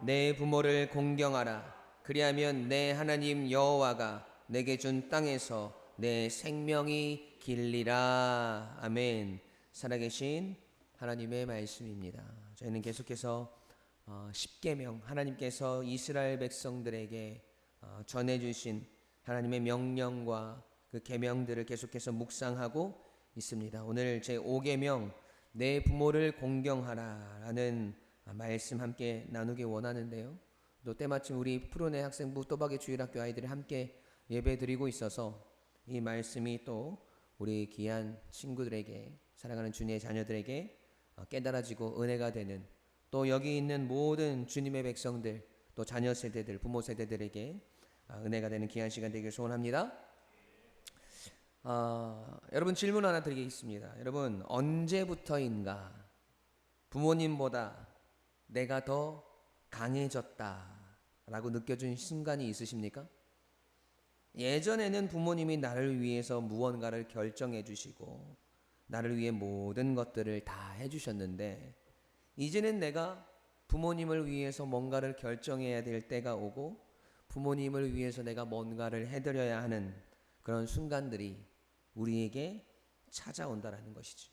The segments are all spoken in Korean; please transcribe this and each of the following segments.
내 부모를 공경하라. 그리하면 내 하나님 여호와가 내게 준 땅에서 내 생명이 길리라. 아멘. 살아계신 하나님의 말씀입니다. 저희는 계속해서 십계명, 하나님께서 이스라엘 백성들에게 전해주신 하나님의 명령과 그 계명들을 계속해서 묵상하고 있습니다. 오늘 제 5계명, 내 부모를 공경하라 라는 말씀 함께 나누기 원하는데요. 또 때마침 우리 푸른의 학생부 또박이 주일학교 아이들이 함께 예배 드리고 있어서 이 말씀이 또 우리 귀한 친구들에게, 사랑하는 주님의 자녀들에게 깨달아지고 은혜가 되는, 또 여기 있는 모든 주님의 백성들, 또 자녀 세대들, 부모 세대들에게 은혜가 되는 귀한 시간 되길 소원합니다. 여러분, 질문 하나 드리겠습니다. 여러분, 언제부터인가 부모님보다 내가 더 강해졌다라고 느껴진 순간이 있으십니까? 예전에는 부모님이 나를 위해서 무언가를 결정해 주시고 나를 위해 모든 것들을 다 해주셨는데, 이제는 내가 부모님을 위해서 뭔가를 결정해야 될 때가 오고 부모님을 위해서 내가 뭔가를 해드려야 하는 그런 순간들이 우리에게 찾아온다라는 것이죠.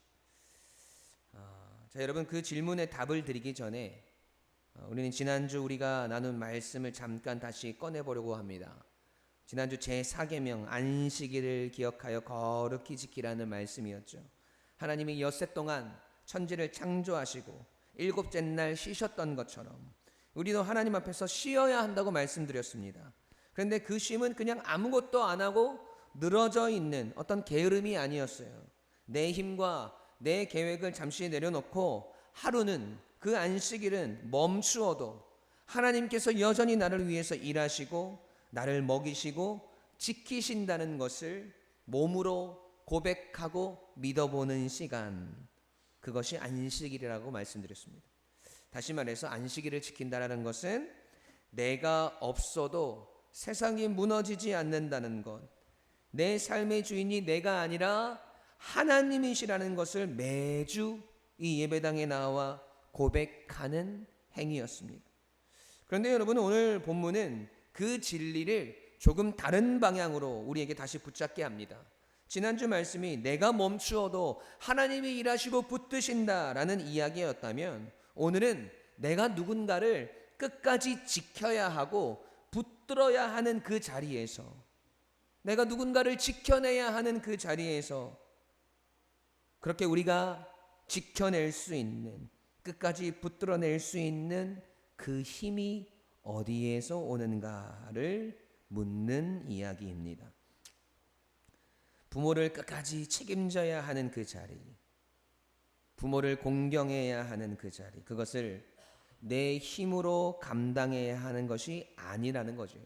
자, 여러분, 그 질문에 답을 드리기 전에 우리는 지난주 우리가 나눈 말씀을 잠깐 다시 꺼내보려고 합니다. 지난주 제4계명 안식일을 기억하여 거룩히 지키라는 말씀이었죠. 하나님이 엿새 동안 천지를 창조하시고 일곱째 날 쉬셨던 것처럼 우리도 하나님 앞에서 쉬어야 한다고 말씀드렸습니다. 그런데 그 쉼은 그냥 아무것도 안 하고 늘어져 있는 어떤 게으름이 아니었어요. 내 힘과 내 계획을 잠시 내려놓고 하루는, 그 안식일은 멈추어도 하나님께서 여전히 나를 위해서 일하시고 나를 먹이시고 지키신다는 것을 몸으로 고백하고 믿어보는 시간, 그것이 안식일이라고 말씀드렸습니다. 다시 말해서 안식일을 지킨다는 것은 내가 없어도 세상이 무너지지 않는다는 것, 내 삶의 주인이 내가 아니라 하나님이시라는 것을 매주 이 예배당에 나와 고백하는 행위였습니다. 그런데 여러분, 오늘 본문은 그 진리를 조금 다른 방향으로 우리에게 다시 붙잡게 합니다. 지난주 말씀이 내가 멈추어도 하나님이 일하시고 붙드신다라는 이야기였다면, 오늘은 내가 누군가를 끝까지 지켜야 하고 붙들어야 하는 그 자리에서, 내가 누군가를 지켜내야 하는 그 자리에서 그렇게 우리가 지켜낼 수 있는, 끝까지 붙들어낼 수 있는 그 힘이 어디에서 오는가를 묻는 이야기입니다. 부모를 끝까지 책임져야 하는 그 자리, 부모를 공경해야 하는 그 자리, 그것을 내 힘으로 감당해야 하는 것이 아니라는 거죠.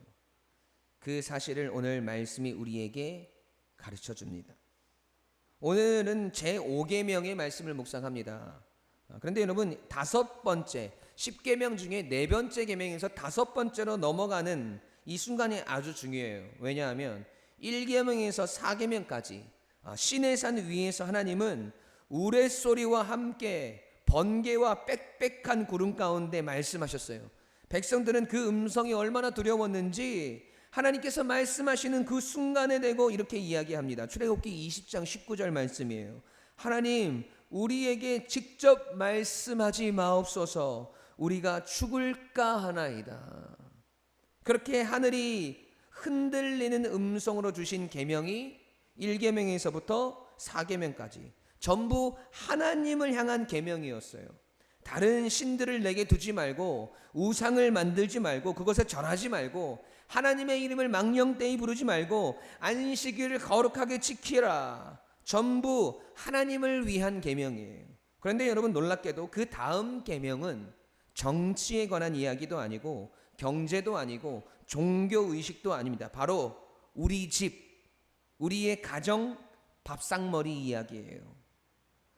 그 사실을 오늘 말씀이 우리에게 가르쳐 줍니다. 오늘은 제5계명의 말씀을 묵상합니다. 그런데 여러분, 5번째 10계명 중에 4번째 계명에서 5번째로 넘어가는 이 순간이 아주 중요해요. 왜냐하면 1계명에서 4계명까지 시내산 위에서 하나님은 우레소리와 함께 번개와 빽빽한 구름 가운데 말씀하셨어요. 백성들은 그 음성이 얼마나 두려웠는지 하나님께서 말씀하시는 그 순간에 대고 이렇게 이야기합니다. 출애굽기 20장 19절 말씀이에요. 하나님, 우리에게 직접 말씀하지 마옵소서. 우리가 죽을까 하나이다. 그렇게 하늘이 흔들리는 음성으로 주신 계명이 1계명에서부터 4계명까지 전부 하나님을 향한 계명이었어요. 다른 신들을 내게 두지 말고, 우상을 만들지 말고, 그것에 절하지 말고, 하나님의 이름을 망령되이 부르지 말고, 안식일을 거룩하게 지키라. 전부 하나님을 위한 계명이에요. 그런데 여러분, 놀랍게도 그 다음 계명은 정치에 관한 이야기도 아니고 경제도 아니고 종교의식도 아닙니다. 바로 우리 집, 우리의 가정, 밥상머리 이야기예요.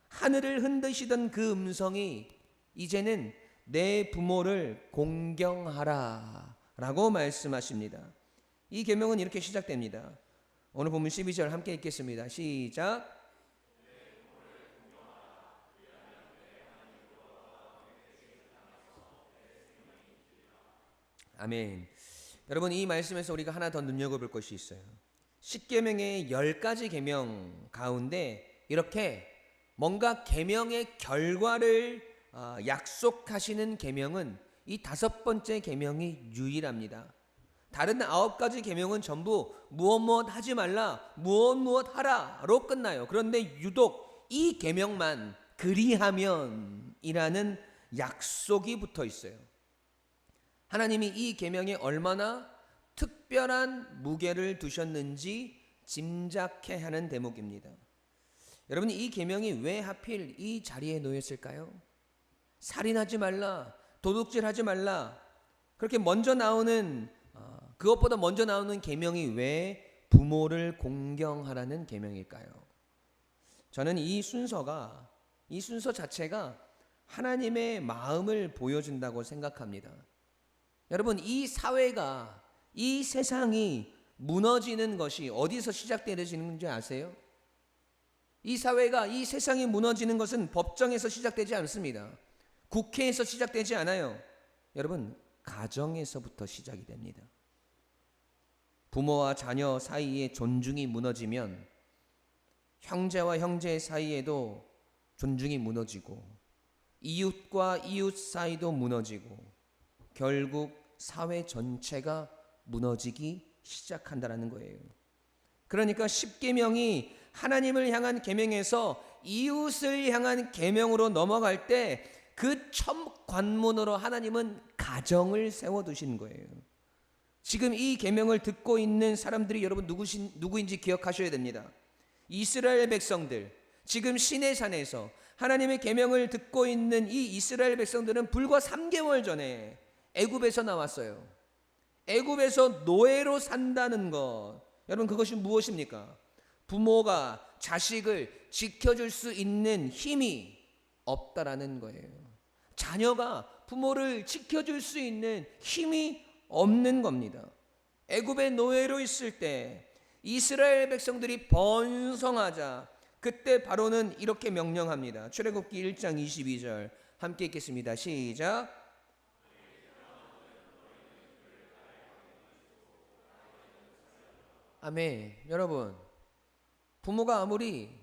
하늘을 흔드시던 그 음성이 이제는 내 부모를 공경하라 라고 말씀하십니다. 이 계명은 이렇게 시작됩니다. 오늘 본문 12절 함께 읽겠습니다. 시작. 아멘. 여러분, 이 말씀에서 우리가 하나 더 눈여겨볼 것이 있어요. 10계명의 10가지 계명 가운데 이렇게 뭔가 계명의 결과를 약속하시는 계명은 이 5번째 계명이 유일합니다. 다른 9가지 계명은 전부 무엇 하지 말라, 무엇 하라로 끝나요. 그런데 유독 이 계명만 그리하면이라는 약속이 붙어 있어요. 하나님이 이 계명에 얼마나 특별한 무게를 두셨는지 짐작해 하는 대목입니다. 여러분, 이 계명이 왜 하필 이 자리에 놓였을까요? 살인하지 말라, 도둑질하지 말라, 그렇게 그것보다 먼저 나오는 계명이 왜 부모를 공경하라는 계명일까요? 저는 이 순서 자체가 하나님의 마음을 보여준다고 생각합니다. 여러분, 이 사회가, 이 세상이 무너지는 것이 어디서 시작되는지 아세요? 이 사회가, 이 세상이 무너지는 것은 법정에서 시작되지 않습니다. 국회에서 시작되지 않아요. 여러분, 가정에서부터 시작이 됩니다. 부모와 자녀 사이에 존중이 무너지면 형제와 형제 사이에도 존중이 무너지고, 이웃과 이웃 사이도 무너지고, 결국 사회 전체가 무너지기 시작한다는 거예요. 그러니까 10계명이 하나님을 향한 계명에서 이웃을 향한 계명으로 넘어갈 때 그 첫 관문으로 하나님은 가정을 세워두신 거예요. 지금 이 계명을 듣고 있는 사람들이 여러분 누구인지 기억하셔야 됩니다. 이스라엘 백성들, 지금 시내산에서 하나님의 계명을 듣고 있는 이 이스라엘 백성들은 불과 3개월 전에 애굽에서 나왔어요. 애굽에서 노예로 산다는 것, 여러분 그것이 무엇입니까? 부모가 자식을 지켜줄 수 있는 힘이 없다라는 거예요. 자녀가 부모를 지켜줄 수 있는 힘이 없는 겁니다. 애굽의 노예로 있을 때 이스라엘 백성들이 번성하자 그때 바로는 이렇게 명령합니다. 출애굽기 1장 22절 함께 읽겠습니다. 시작. 아멘. 여러분, 부모가 아무리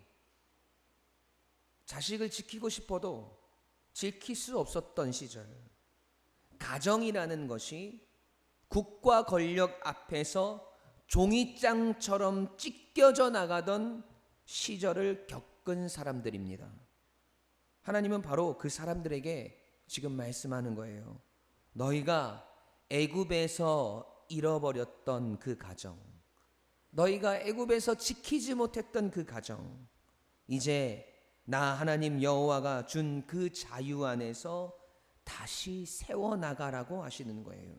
자식을 지키고 싶어도 지킬 수 없었던 시절, 가정이라는 것이 국가 권력 앞에서 종이장처럼 찢겨져 나가던 시절을 겪은 사람들입니다. 하나님은 바로 그 사람들에게 지금 말씀하는 거예요. 너희가 애굽에서 잃어버렸던 그 가정, 너희가 애굽에서 지키지 못했던 그 가정, 이제 나 하나님 여호와가 준 그 자유 안에서 다시 세워나가라고 하시는 거예요.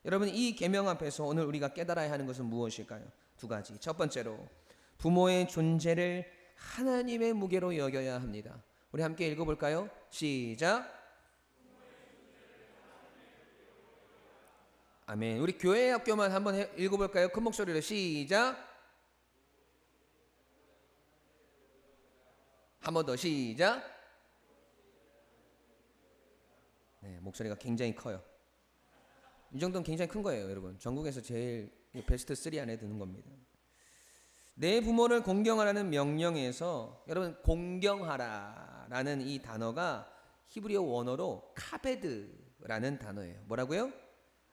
여러분, 이 계명 앞에서 오늘 우리가 깨달아야 하는 것은 무엇일까요? 2가지. 첫 번째로, 부모의 존재를 하나님의 무게로 여겨야 합니다. 우리 함께 읽어볼까요? 시작. 아멘. 우리 교회 학교만 한번 읽어볼까요? 큰 목소리로 시작. 한 번 더 시작. 네, 목소리가 굉장히 커요. 이 정도는 굉장히 큰 거예요, 여러분. 전국에서 제일 베스트 3 안에 드는 겁니다. 내 부모를 공경하라는 명령에서 여러분, 공경하라라는 이 단어가 히브리어 원어로 카베드라는 단어예요. 뭐라고요?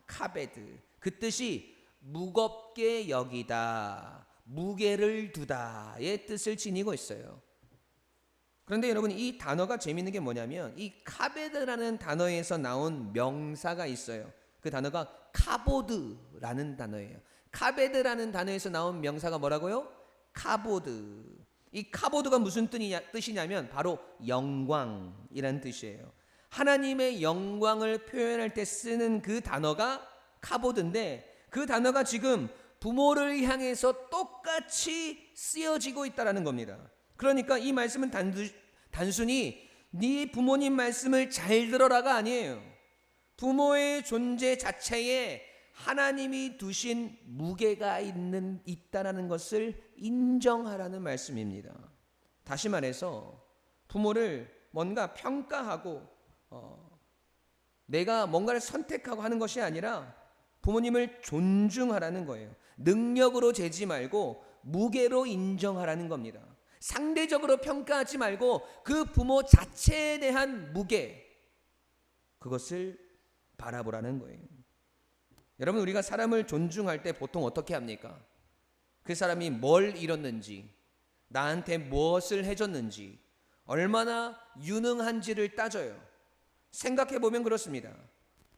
카베드. 그 뜻이 무겁게 여기다, 무게를 두다의 뜻을 지니고 있어요. 그런데 여러분, 이 단어가 재미있는 게 뭐냐면 이 카베드라는 단어에서 나온 명사가 있어요. 그 단어가 카보드라는 단어예요. 카베드라는 단어에서 나온 명사가 뭐라고요? 카보드. 이 카보드가 무슨 뜻이냐면 바로 영광이라는 뜻이에요. 하나님의 영광을 표현할 때 쓰는 그 단어가 카보드인데, 그 단어가 지금 부모를 향해서 똑같이 쓰여지고 있다는 겁니다. 그러니까 이 말씀은 단순히 네 부모님 말씀을 잘 들어라가 아니에요. 부모의 존재 자체에 하나님이 두신 무게가 있다라는 것을 인정하라는 말씀입니다. 다시 말해서 부모를 뭔가 평가하고 내가 뭔가를 선택하고 하는 것이 아니라 부모님을 존중하라는 거예요. 능력으로 재지 말고 무게로 인정하라는 겁니다. 상대적으로 평가하지 말고 그 부모 자체에 대한 무게, 그것을 바라보라는 거예요. 여러분, 우리가 사람을 존중할 때 보통 어떻게 합니까? 그 사람이 뭘 이뤘는지, 나한테 무엇을 해줬는지, 얼마나 유능한지를 따져요. 생각해보면 그렇습니다.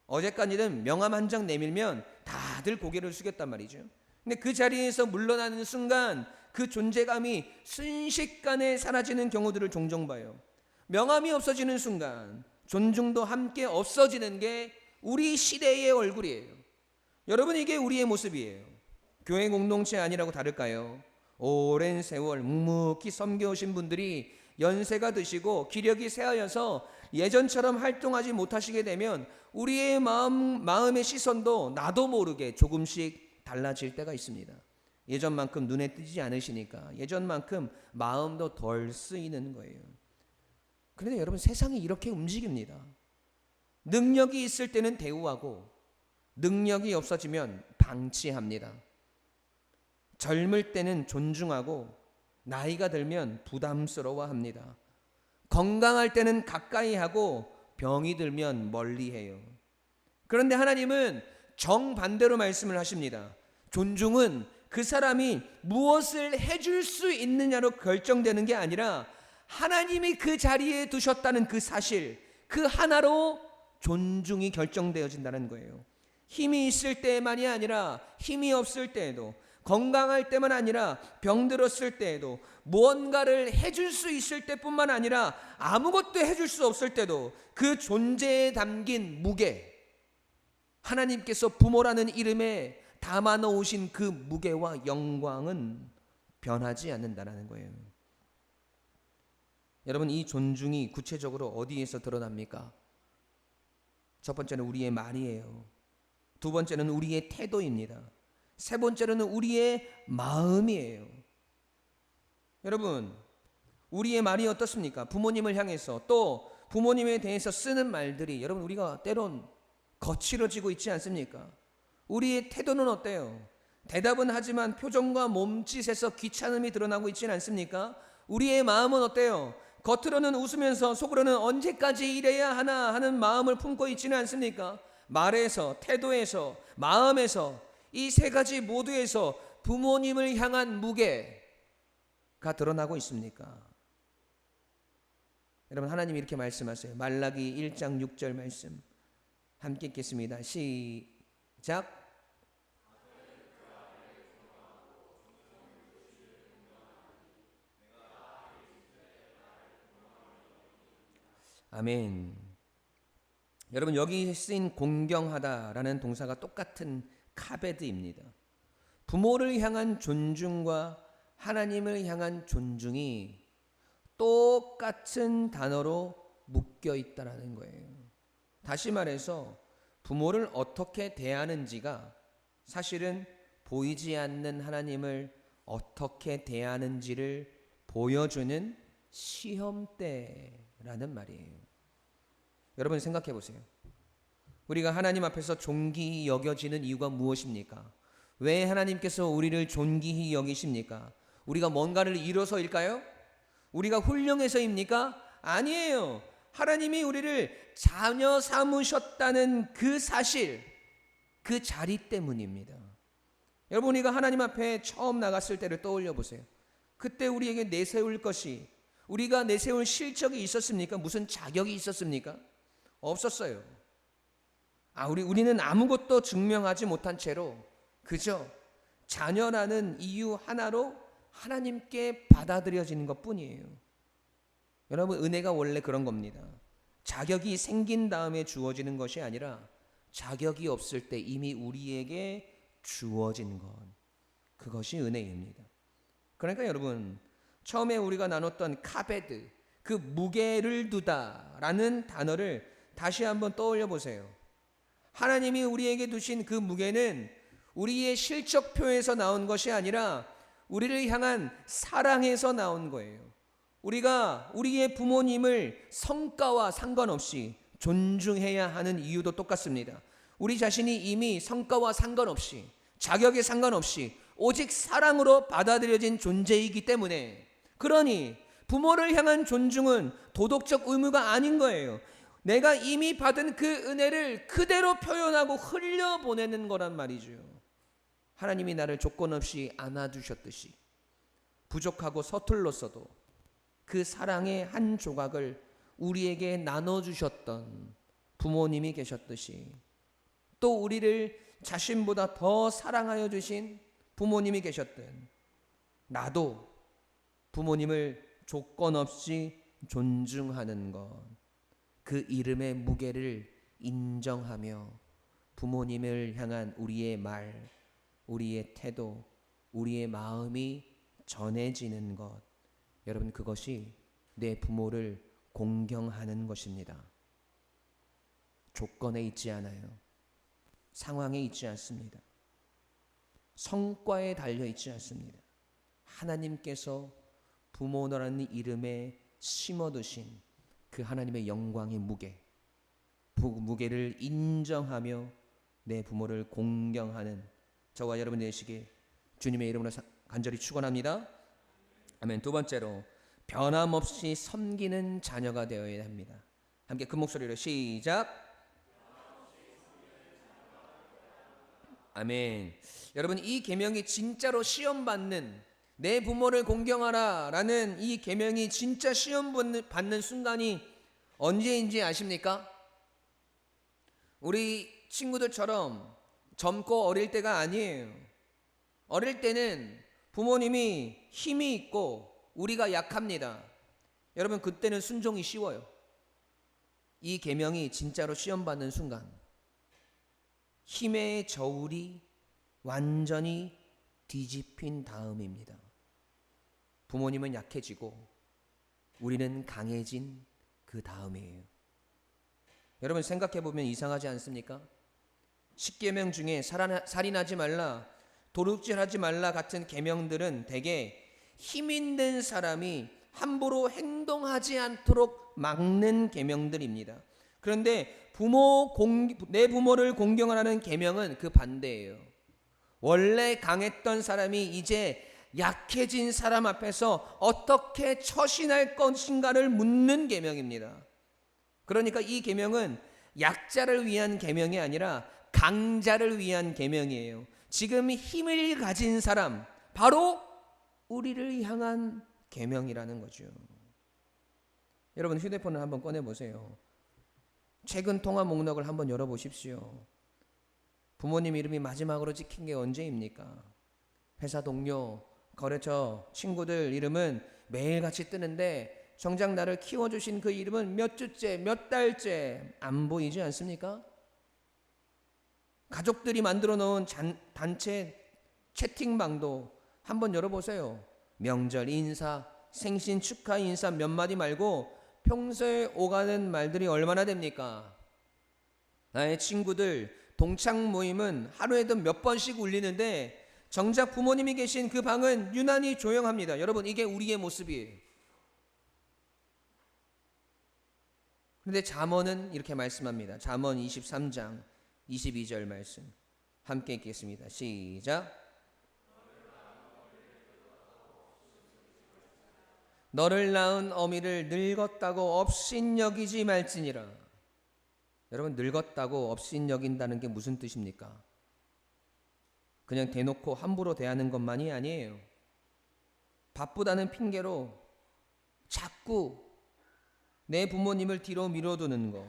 어제까지는 명함 한 장 내밀면 다들 고개를 숙였단 말이죠. 근데 그 자리에서 물러나는 순간 그 존재감이 순식간에 사라지는 경우들을 종종 봐요. 명함이 없어지는 순간 존중도 함께 없어지는 게 우리 시대의 얼굴이에요. 여러분, 이게 우리의 모습이에요. 교회 공동체 아니라고 다를까요? 오랜 세월 묵묵히 섬겨오신 분들이 연세가 드시고 기력이 쇠하여서 예전처럼 활동하지 못하시게 되면 우리의 마음의 시선도 나도 모르게 조금씩 달라질 때가 있습니다. 예전만큼 눈에 띄지 않으시니까 예전만큼 마음도 덜 쓰이는 거예요. 그런데 여러분, 세상이 이렇게 움직입니다. 능력이 있을 때는 대우하고 능력이 없어지면 방치합니다. 젊을 때는 존중하고 나이가 들면 부담스러워합니다. 건강할 때는 가까이 하고 병이 들면 멀리해요. 그런데 하나님은 정반대로 말씀을 하십니다. 존중은 그 사람이 무엇을 해줄 수 있느냐로 결정되는 게 아니라 하나님이 그 자리에 두셨다는 그 사실, 그 하나로 존중이 결정되어진다는 거예요. 힘이 있을 때만이 아니라 힘이 없을 때에도, 건강할 때만 아니라 병들었을 때에도, 무언가를 해줄 수 있을 때뿐만 아니라 아무것도 해줄 수 없을 때도 그 존재에 담긴 무게, 하나님께서 부모라는 이름에 담아놓으신 그 무게와 영광은 변하지 않는다는 거예요. 여러분, 이 존중이 구체적으로 어디에서 드러납니까? 첫 번째는 우리의 말이에요. 두 번째는 우리의 태도입니다. 세 번째로는 우리의 마음이에요. 여러분, 우리의 말이 어떻습니까? 부모님을 향해서, 또 부모님에 대해서 쓰는 말들이, 여러분, 우리가 때론 거칠어지고 있지 않습니까? 우리의 태도는 어때요? 대답은 하지만 표정과 몸짓에서 귀찮음이 드러나고 있지는 않습니까? 우리의 마음은 어때요? 겉으로는 웃으면서 속으로는 언제까지 이래야 하나 하는 마음을 품고 있지는 않습니까? 말에서, 태도에서, 마음에서, 이 세 가지 모두에서 부모님을 향한 무게가 드러나고 있습니까? 여러분, 하나님이 이렇게 말씀하세요. 말라기 1장 6절 말씀 함께 읽겠습니다. 시작. 아멘. 여러분, 여기 쓰인 공경하다라는 동사가 똑같은 카베드입니다. 부모를 향한 존중과 하나님을 향한 존중이 똑같은 단어로 묶여 있다라는 거예요. 다시 말해서 부모를 어떻게 대하는지가 사실은 보이지 않는 하나님을 어떻게 대하는지를 보여주는 시험대라는 말이에요. 여러분, 생각해 보세요. 우리가 하나님 앞에서 존귀히 여겨지는 이유가 무엇입니까? 왜 하나님께서 우리를 존귀히 여기십니까? 우리가 뭔가를 이뤄서일까요? 우리가 훌륭해서입니까? 아니에요. 하나님이 우리를 자녀 삼으셨다는 그 사실, 그 자리 때문입니다. 여러분, 우리가 하나님 앞에 처음 나갔을 때를 떠올려 보세요. 그때 우리에게 내세울 것이, 우리가 내세울 실적이 있었습니까? 무슨 자격이 있었습니까? 없었어요. 우리는 아무것도 증명하지 못한 채로 그저 자녀라는 이유 하나로 하나님께 받아들여지는 것뿐이에요. 여러분, 은혜가 원래 그런 겁니다. 자격이 생긴 다음에 주어지는 것이 아니라 자격이 없을 때 이미 우리에게 주어진 것, 그것이 은혜입니다. 그러니까 여러분, 처음에 우리가 나눴던 카베드, 그 무게를 두다라는 단어를 다시 한번 떠올려 보세요. 하나님이 우리에게 두신 그 무게는 우리의 실적표에서 나온 것이 아니라 우리를 향한 사랑에서 나온 거예요. 우리가 우리의 부모님을 성과와 상관없이 존중해야 하는 이유도 똑같습니다. 우리 자신이 이미 성과와 상관없이, 자격에 상관없이 오직 사랑으로 받아들여진 존재이기 때문에, 그러니 부모를 향한 존중은 도덕적 의무가 아닌 거예요. 내가 이미 받은 그 은혜를 그대로 표현하고 흘려보내는 거란 말이죠. 하나님이 나를 조건 없이 안아주셨듯이 부족하고 서툴렀어도 그 사랑의 한 조각을 우리에게 나눠주셨던 부모님이 계셨듯이, 또 우리를 자신보다 더 사랑하여 주신 부모님이 계셨든, 나도 부모님을 조건 없이 존중하는 것, 그 이름의 무게를 인정하며 부모님을 향한 우리의 말, 우리의 태도, 우리의 마음이 전해지는 것, 여러분, 그것이 내 부모를 공경하는 것입니다. 조건에 있지 않아요. 상황에 있지 않습니다. 성과에 달려 있지 않습니다. 하나님께서 부모라는 이름에 심어두신 그 하나님의 영광의 무게를 인정하며 내 부모를 공경하는 저와 여러분 되시길 주님의 이름으로 간절히 축원합니다. 아멘. 두 번째로, 변함없이 섬기는 자녀가 되어야 합니다. 함께 큰 목소리로 시작. 아멘. 여러분, 이 계명이 진짜로 시험 받는, 내 부모를 공경하라 라는 이 계명이 진짜 시험 받는 순간이 언제인지 아십니까? 우리 친구들처럼 젊고 어릴 때가 아니에요. 어릴 때는 부모님이 힘이 있고 우리가 약합니다. 여러분, 그때는 순종이 쉬워요. 이 계명이 진짜로 시험 받는 순간, 힘의 저울이 완전히 뒤집힌 다음입니다. 부모님은 약해지고 우리는 강해진 그 다음이에요. 여러분, 생각해보면 이상하지 않습니까? 10계명 중에 살인하지 말라, 도둑질하지 말라 같은 계명들은 대개 힘 있는 사람이 함부로 행동하지 않도록 막는 계명들입니다. 그런데 내 부모를 공경하라는 계명은 그 반대예요. 원래 강했던 사람이 이제 약해진 사람 앞에서 어떻게 처신할 것인가를 묻는 계명입니다. 그러니까 이 계명은 약자를 위한 계명이 아니라 강자를 위한 계명이에요. 지금 힘을 가진 사람, 바로 우리를 향한 계명이라는 거죠. 여러분, 휴대폰을 한번 꺼내 보세요. 최근 통화 목록을 한번 열어 보십시오. 부모님 이름이 마지막으로 찍힌 게 언제입니까? 회사 동료, 거래처, 친구들 이름은 매일같이 뜨는데 정작 나를 키워주신 그 이름은 몇 주째, 몇 달째 안 보이지 않습니까? 가족들이 만들어 놓은 단체 채팅방도 한번 열어보세요. 명절 인사, 생신 축하 인사 몇 마디 말고 평소에 오가는 말들이 얼마나 됩니까? 나의 친구들 동창 모임은 하루에도 몇 번씩 울리는데 정작 부모님이 계신 그 방은 유난히 조용합니다. 여러분, 이게 우리의 모습이에요. 그런데 잠언은 이렇게 말씀합니다. 잠언 23장 22절 말씀 함께 읽겠습니다. 시작. 너를 낳은 어미를 늙었다고 업신여기지 말지니라. 여러분, 늙었다고 업신여긴다는 게 무슨 뜻입니까? 그냥 대놓고 함부로 대하는 것만이 아니에요. 바쁘다는 핑계로 자꾸 내 부모님을 뒤로 밀어두는 거,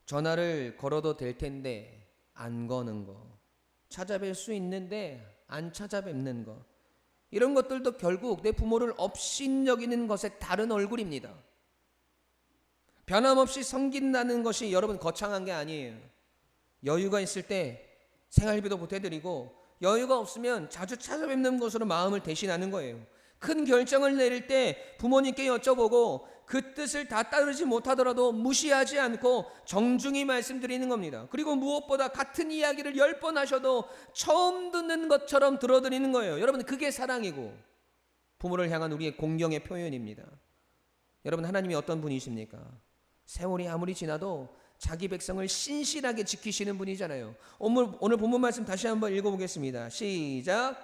전화를 걸어도 될 텐데 안 거는 거, 찾아뵐 수 있는데 안 찾아뵙는 거, 이런 것들도 결국 내 부모를 업신여기는 것의 다른 얼굴입니다. 변함없이 섬긴다는 것이 여러분 거창한 게 아니에요. 여유가 있을 때 생활비도 보태드리고 여유가 없으면 자주 찾아뵙는 것으로 마음을 대신하는 거예요. 큰 결정을 내릴 때 부모님께 여쭤보고 그 뜻을 다 따르지 못하더라도 무시하지 않고 정중히 말씀드리는 겁니다. 그리고 무엇보다 같은 이야기를 10번 하셔도 처음 듣는 것처럼 들어드리는 거예요. 여러분, 그게 사랑이고 부모를 향한 우리의 공경의 표현입니다. 여러분, 하나님이 어떤 분이십니까? 세월이 아무리 지나도 자기 백성을 신실하게 지키시는 분이잖아요. 오늘 본문 말씀 다시 한번 읽어보겠습니다. 시작.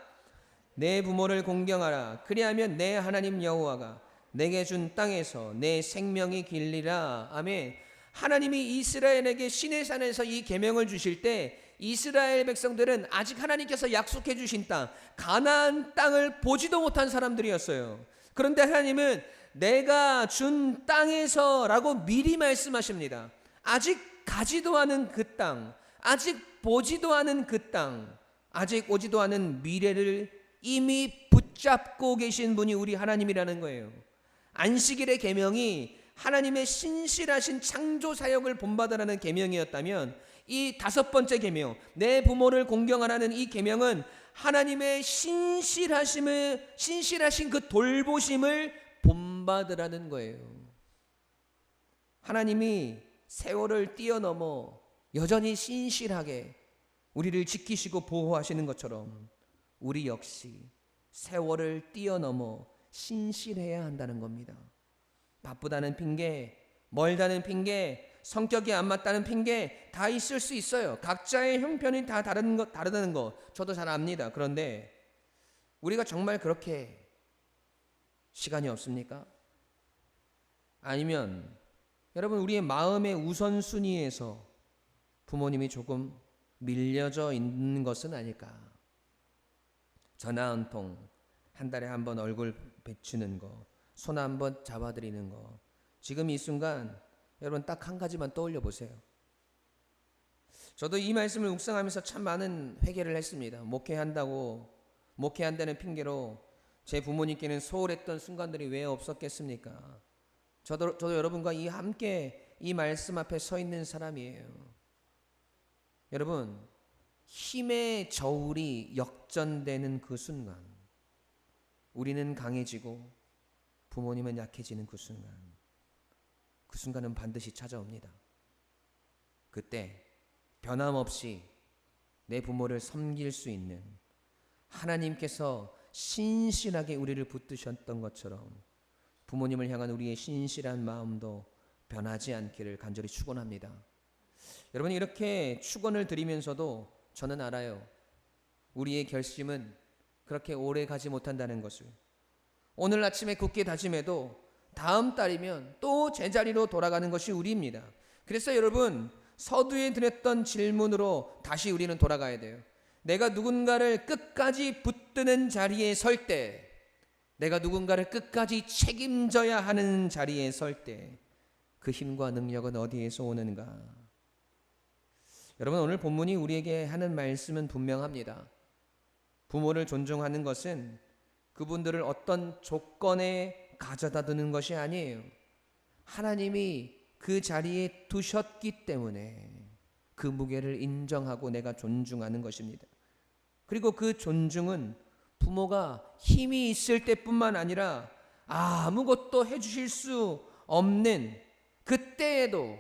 내 부모를 공경하라. 그리하면 내 하나님 여호와가 내게 준 땅에서 내 생명이 길리라. 아멘. 하나님이 이스라엘에게 시내산에서 이 계명을 주실 때 이스라엘 백성들은 아직 하나님께서 약속해 주신 땅, 가나안 땅을 보지도 못한 사람들이었어요. 그런데 하나님은 내가 준 땅에서라고 미리 말씀하십니다. 아직 가지도 않은 그 땅, 아직 보지도 않은 그 땅, 아직 오지도 않은 미래를 이미 붙잡고 계신 분이 우리 하나님이라는 거예요. 안식일의 계명이 하나님의 신실하신 창조 사역을 본받으라는 계명이었다면 이 다섯 번째 계명, 내 부모를 공경하라는 이 계명은 하나님의 신실하신 그 돌보심을 본받으라는 거예요. 하나님이 세월을 뛰어넘어 여전히 신실하게 우리를 지키시고 보호하시는 것처럼 우리 역시 세월을 뛰어넘어 신실해야 한다는 겁니다. 바쁘다는 핑계, 멀다는 핑계, 성격이 안 맞다는 핑계 다 있을 수 있어요. 각자의 형편이 다 다르다는 거 저도 잘 압니다. 그런데 우리가 정말 그렇게 시간이 없습니까? 아니면 여러분 우리의 마음의 우선순위에서 부모님이 조금 밀려져 있는 것은 아닐까? 전화 한 통, 한 달에 한 번 얼굴 비추는 거, 손 한 번 잡아드리는 거. 지금 이 순간 여러분 딱 한 가지만 떠올려 보세요. 저도 이 말씀을 묵상하면서 참 많은 회개를 했습니다. 목회한다는 핑계로 제 부모님께는 소홀했던 순간들이 왜 없었겠습니까? 저도 여러분과 함께 이 말씀 앞에 서 있는 사람이에요. 여러분, 힘의 저울이 역전되는 그 순간, 우리는 강해지고 부모님은 약해지는 그 순간은 반드시 찾아옵니다. 그때 변함없이 내 부모를 섬길 수 있는 하나님께서 신실하게 우리를 붙드셨던 것처럼 부모님을 향한 우리의 신실한 마음도 변하지 않기를 간절히 축원합니다. 여러분, 이렇게 축원을 드리면서도 저는 알아요. 우리의 결심은 그렇게 오래 가지 못한다는 것을. 오늘 아침에 굳게 다짐해도 다음 달이면 또 제자리로 돌아가는 것이 우리입니다. 그래서 여러분, 서두에 드렸던 질문으로 다시 우리는 돌아가야 돼요. 내가 누군가를 끝까지 붙드는 자리에 설 때, 내가 누군가를 끝까지 책임져야 하는 자리에 설 때 그 힘과 능력은 어디에서 오는가? 여러분, 오늘 본문이 우리에게 하는 말씀은 분명합니다. 부모를 존중하는 것은 그분들을 어떤 조건에 가져다 두는 것이 아니에요. 하나님이 그 자리에 두셨기 때문에 그 무게를 인정하고 내가 존중하는 것입니다. 그리고 그 존중은 부모가 힘이 있을 때뿐만 아니라 아무것도 해주실 수 없는 그때에도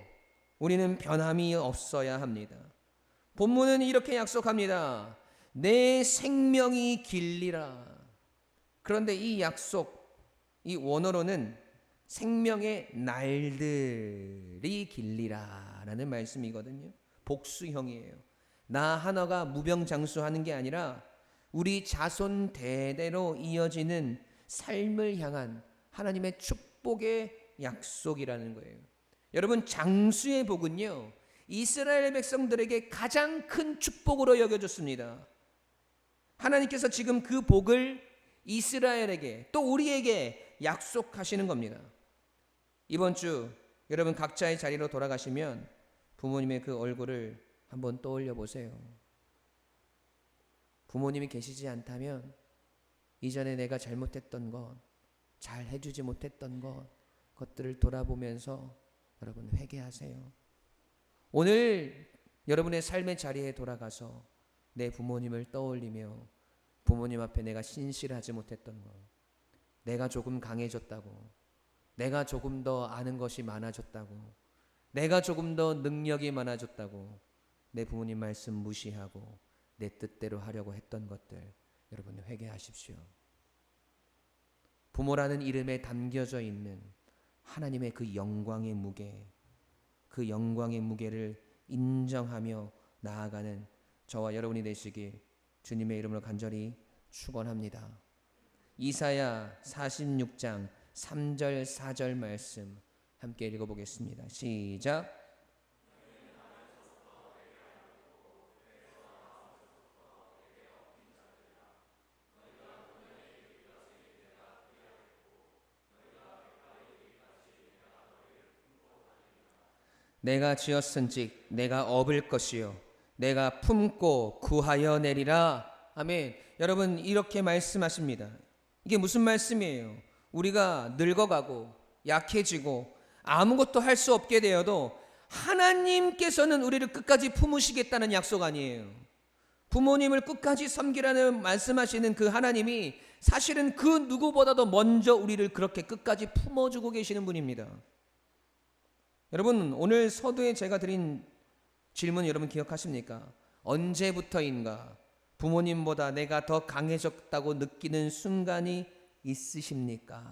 우리는 변함이 없어야 합니다. 본문은 이렇게 약속합니다. 내 생명이 길리라. 그런데 이 약속, 이 원어로는 생명의 날들이 길리라 라는 말씀이거든요. 복수형이에요. 나 하나가 무병장수하는 게 아니라 우리 자손 대대로 이어지는 삶을 향한 하나님의 축복의 약속이라는 거예요. 여러분, 장수의 복은요, 이스라엘 백성들에게 가장 큰 축복으로 여겨졌습니다. 하나님께서 지금 그 복을 이스라엘에게 또 우리에게 약속하시는 겁니다. 이번 주 여러분 각자의 자리로 돌아가시면 부모님의 그 얼굴을 한번 떠올려 보세요. 부모님이 계시지 않다면 이전에 내가 잘못했던 것, 잘 해주지 못했던 것들을 돌아보면서 여러분 회개하세요. 오늘 여러분의 삶의 자리에 돌아가서 내 부모님을 떠올리며 부모님 앞에 내가 신실하지 못했던 것, 내가 조금 강해졌다고, 내가 조금 더 아는 것이 많아졌다고, 내가 조금 더 능력이 많아졌다고 내 부모님 말씀 무시하고 내 뜻대로 하려고 했던 것들, 여러분 회개하십시오. 부모라는 이름에 담겨져 있는 하나님의 그 영광의 무게, 그 영광의 무게를 인정하며 나아가는 저와 여러분이 되시길 주님의 이름으로 간절히 축원합니다. 이사야 46장 3절 4절 말씀 함께 읽어보겠습니다. 시작. 내가 지었은즉 내가 업을 것이요 내가 품고 구하여 내리라. 아멘. 여러분, 이렇게 말씀하십니다. 이게 무슨 말씀이에요? 우리가 늙어가고 약해지고 아무것도 할 수 없게 되어도 하나님께서는 우리를 끝까지 품으시겠다는 약속 아니에요. 부모님을 끝까지 섬기라는 말씀하시는 그 하나님이 사실은 그 누구보다도 먼저 우리를 그렇게 끝까지 품어주고 계시는 분입니다. 여러분, 오늘 서두에 제가 드린 질문 여러분 기억하십니까? 언제부터인가 부모님보다 내가 더 강해졌다고 느끼는 순간이 있으십니까?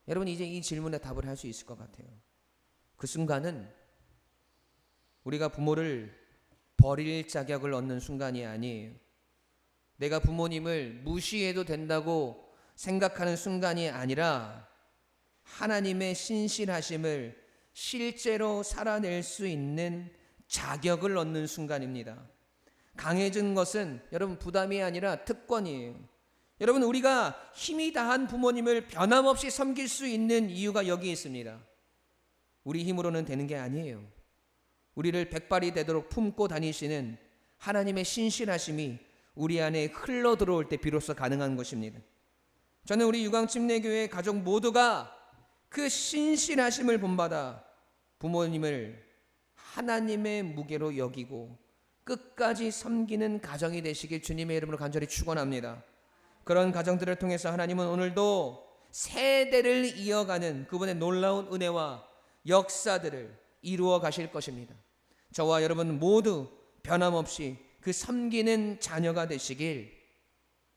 여러분, 이제 이 질문에 답을 할 수 있을 것 같아요. 그 순간은 우리가 부모를 버릴 자격을 얻는 순간이 아니에요. 내가 부모님을 무시해도 된다고 생각하는 순간이 아니라 하나님의 신실하심을 실제로 살아낼 수 있는 자격을 얻는 순간입니다. 강해진 것은 여러분 부담이 아니라 특권이에요. 여러분, 우리가 힘이 다한 부모님을 변함없이 섬길 수 있는 이유가 여기 있습니다. 우리 힘으로는 되는 게 아니에요. 우리를 백발이 되도록 품고 다니시는 하나님의 신실하심이 우리 안에 흘러 들어올 때 비로소 가능한 것입니다. 저는 우리 유광침례교회 가족 모두가 그 신실하심을 본받아 부모님을 하나님의 무게로 여기고 끝까지 섬기는 가정이 되시길 주님의 이름으로 간절히 축원합니다. 그런 가정들을 통해서 하나님은 오늘도 세대를 이어가는 그분의 놀라운 은혜와 역사들을 이루어 가실 것입니다. 저와 여러분 모두 변함없이 그 섬기는 자녀가 되시길,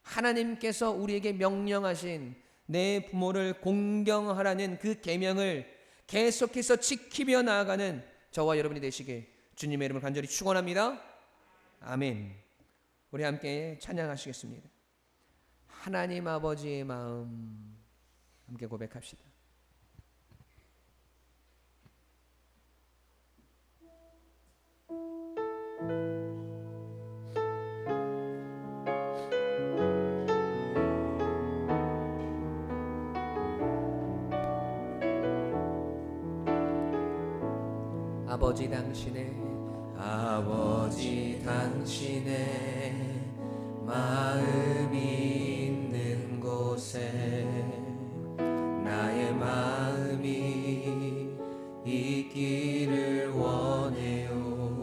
하나님께서 우리에게 명령하신 내 부모를 공경하라는 그 계명을 계속해서 지키며 나아가는 저와 여러분이 되시길 주님의 이름으로 간절히 축원합니다. 아멘. 우리 함께 찬양하시겠습니다. 하나님 아버지의 마음 함께 고백합시다. 아버지 당신의 마음이 있는 곳에 나의 마음이 있기를 원해요.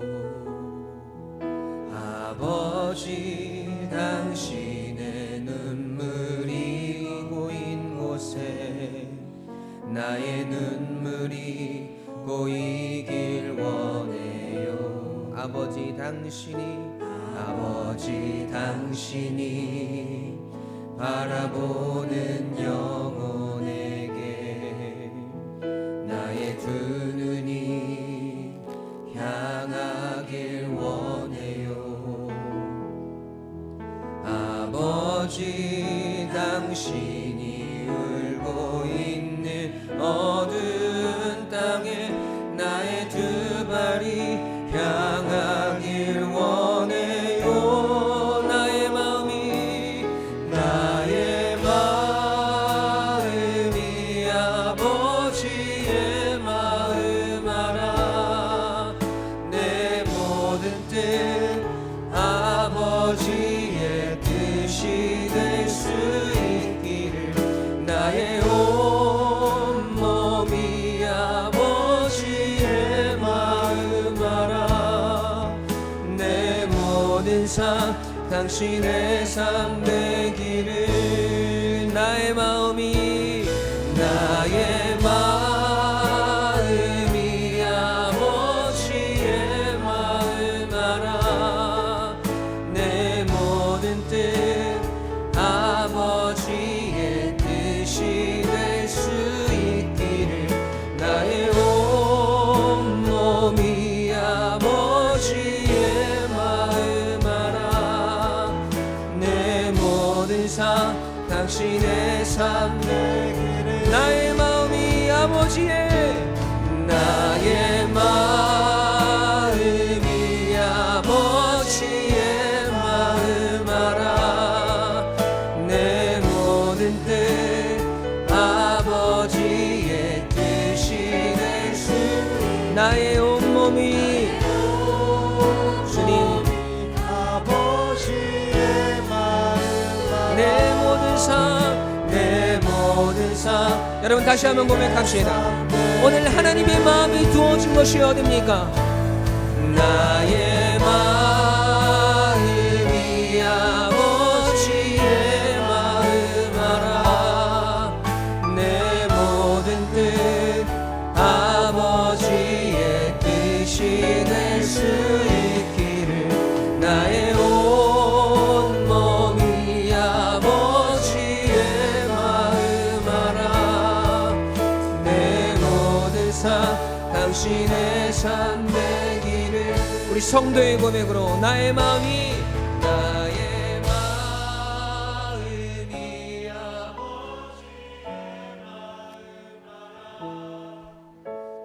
아버지 당신의 눈물이 고인 곳에 나의 눈물이 고이길 원해요. 아버지 당신이 바라보는 영혼에게 나의 두 눈이 향하길 원해요. 아버지 당신이 울고 있는 어두운 땅에 나의 두 발이 향하길 원해요. 나의 마음이 아버지의 마음 알아. 내 모든 뜻 아버지의 뜻이 될 수 있기를 나의 온몸이 아버지의 마음 알아. 내 모든 삶 당신의 삶 되기를 나의 마음이 아버지의 마음 알아. 내 모든 뜻 아버지의 뜻이 될 수 있기를 나의 나의 온몸이 주님 아버지의 마음 내 모든 삶 여러분 다시 한번 고백합시다. 오늘 하나님의 마음이 두어진 것이 어딥니까? 나의 마음이 아버지의 마음 알아. 내 모든 뜻 아버지의 뜻이 될 수 있기를 나의 온몸이 아버지의 마음 알아. 내 모든 삶 당신의 삶 되기를. 우리 성도의 고백으로 나의 마음이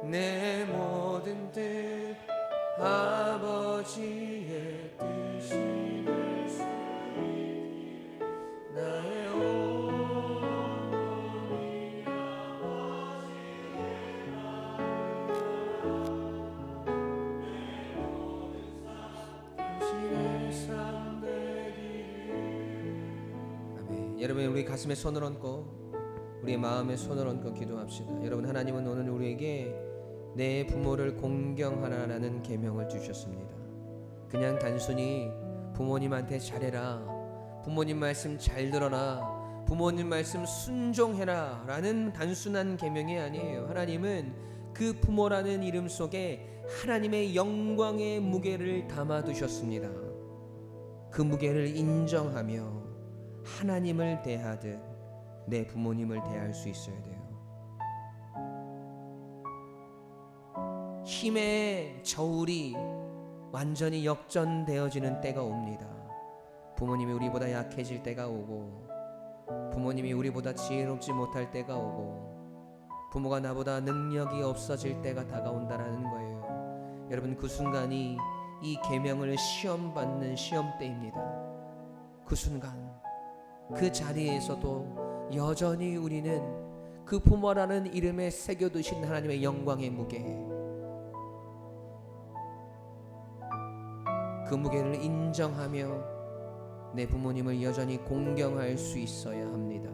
내 모든 뜻 아버지의 뜻이 될 수 있기를 나의 온몸이 아버지의 당신의 삶 되기를. 아멘. 여러분 우리 가슴에 손을 얹고 우리의 마음에 손을 얹고 기도합시다. 여러분 하나님은 오늘 우리에게 내 부모를 공경하라라는 계명을 주셨습니다. 그냥 단순히 부모님한테 잘해라, 부모님 말씀 잘 들어라, 부모님 말씀 순종해라 라는 단순한 계명이 아니에요. 하나님은 그 부모라는 이름 속에 하나님의 영광의 무게를 담아두셨습니다. 그 무게를 인정하며 하나님을 대하듯 내 부모님을 대할 수 있어야 돼요. 힘의 저울이 완전히 역전되어지는 때가 옵니다. 부모님이 우리보다 약해질 때가 오고, 부모님이 우리보다 지혜롭지 못할 때가 오고, 부모가 나보다 능력이 없어질 때가 다가온다라는 거예요. 여러분 그 순간이 이 계명을 시험받는 시험대입니다. 그 순간 그 자리에서도 여전히 우리는 그 부모라는 이름에 새겨두신 하나님의 영광의 무게, 그 무게를 인정하며 내 부모님을 여전히 공경할 수 있어야 합니다.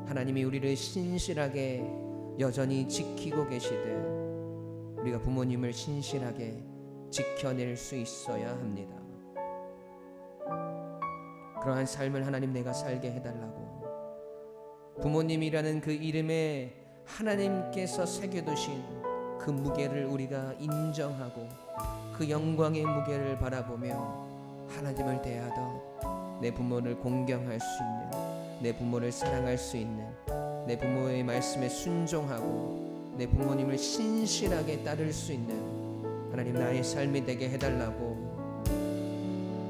하나님이 우리를 신실하게 여전히 지키고 계시듯 우리가 부모님을 신실하게 지켜낼 수 있어야 합니다. 그러한 삶을 하나님 내가 살게 해달라고, 부모님이라는 그 이름에 하나님께서 새겨두신 그 무게를 우리가 인정하고 그 영광의 무게를 바라보며 하나님을 대하여 내 부모를 공경할 수 있는, 내 부모를 사랑할 수 있는, 내 부모의 말씀에 순종하고 내 부모님을 신실하게 따를 수 있는 하나님 나의 삶이 되게 해달라고,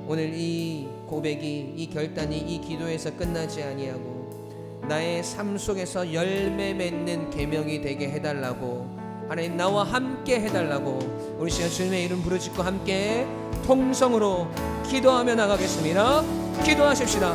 오늘 이 고백이, 이 결단이 이 기도에서 끝나지 아니하고 나의 삶 속에서 열매 맺는 계명이 되게 해달라고, 하나님 나와 함께 해달라고 우리 시간 주님의 이름 부르짖고 함께 통성으로 기도하며 나가겠습니다. 기도하십시다.